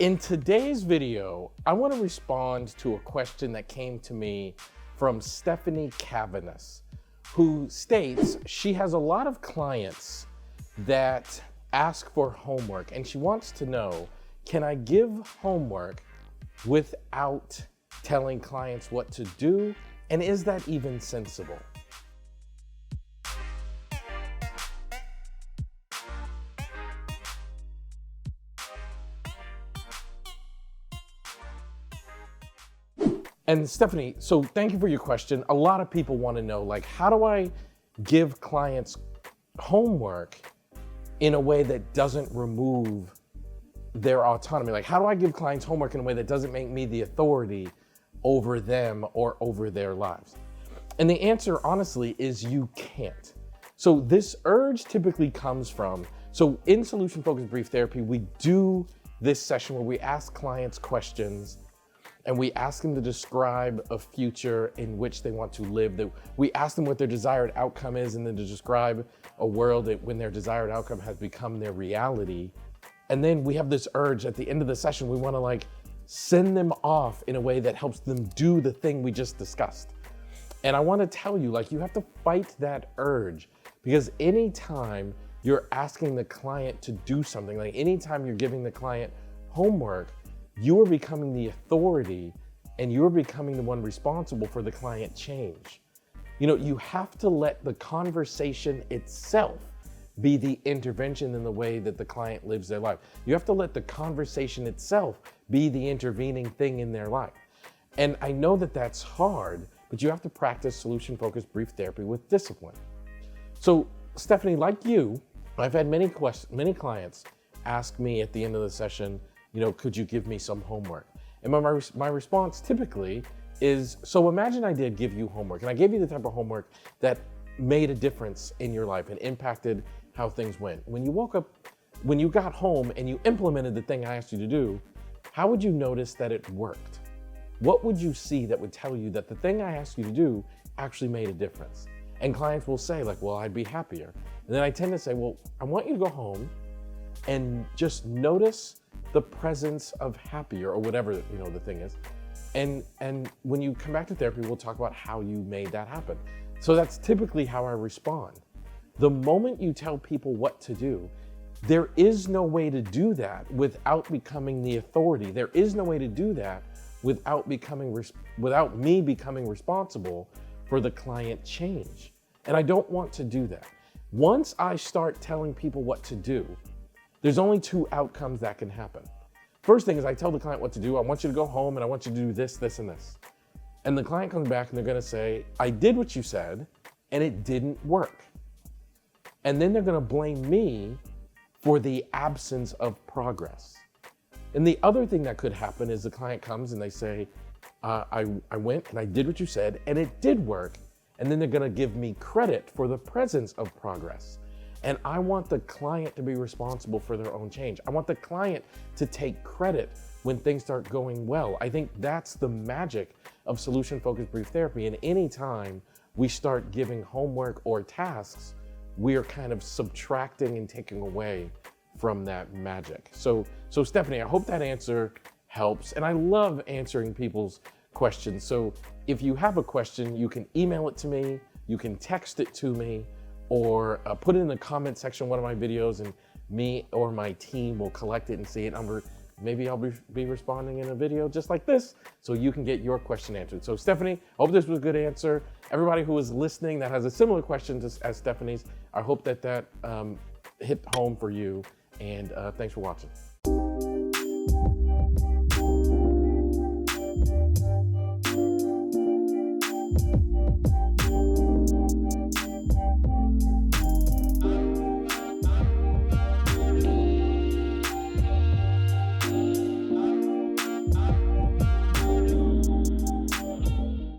In today's video, I want to respond to a question that came to me from Stephanee Caviness, who states she has a lot of clients that ask for homework, and she wants to know, can I give homework without telling clients what to do? And is that even sensible? And Stephanee, so thank you for your question. A lot of people want to know, like, how do I give clients homework in a way that doesn't remove their autonomy? Like, how do I give clients homework in a way that doesn't make me the authority over them or over their lives? And the answer, honestly, is you can't. So this urge typically comes from, so in solution-focused brief therapy, we do this session where we ask clients questions and we ask them to describe a future in which they want to live. We ask them what their desired outcome is, and then to describe a world that when their desired outcome has become their reality. And then we have this urge at the end of the session, we wanna like send them off in a way that helps them do the thing we just discussed. And I wanna tell you, like, you have to fight that urge, because anytime you're asking the client to do something, like anytime you're giving the client homework, you are becoming the authority and you're becoming the one responsible for the client change. You know, you have to let the conversation itself be the intervention in the way that the client lives their life. You have to let the conversation itself be the intervening thing in their life. And I know that that's hard, but you have to practice solution-focused brief therapy with discipline. So Stephanee, like you, I've had many clients ask me at the end of the session, you know, could you give me some homework? And my response typically is, so imagine I did give you homework, and I gave you the type of homework that made a difference in your life and impacted how things went. When you woke up, when you got home and you implemented the thing I asked you to do, how would you notice that it worked? What would you see that would tell you that the thing I asked you to do actually made a difference? And clients will say, like, well, I'd be happier. And then I tend to say, well, I want you to go home and just notice the presence of happier, or whatever, you know, the thing is. And when you come back to therapy, we'll talk about how you made that happen. So that's typically how I respond. The moment you tell people what to do, there is no way to do that without becoming the authority. There is no way to do that without me becoming responsible for the client change. And I don't want to do that. Once I start telling people what to do, there's only two outcomes that can happen. First thing is I tell the client what to do. I want you to go home and I want you to do this, this, and this. And the client comes back and they're gonna say, I did what you said and it didn't work. And then they're gonna blame me for the absence of progress. And the other thing that could happen is the client comes and they say, I went and I did what you said and it did work. And then they're gonna give me credit for the presence of progress. And I want the client to be responsible for their own change. I want the client to take credit when things start going well. I think that's the magic of solution-focused brief therapy. And anytime we start giving homework or tasks, we are kind of subtracting and taking away from that magic. So Stephanee, I hope that answer helps. And I love answering people's questions. So if you have a question, you can email it to me, you can text it to me, or put it in the comment section of one of my videos, and me or my team will collect it and see it. Maybe I'll be responding in a video just like this, so you can get your question answered. So Stephanee, I hope this was a good answer. Everybody who is listening that has a similar question as Stephanee's, I hope that hit home for you, and thanks for watching.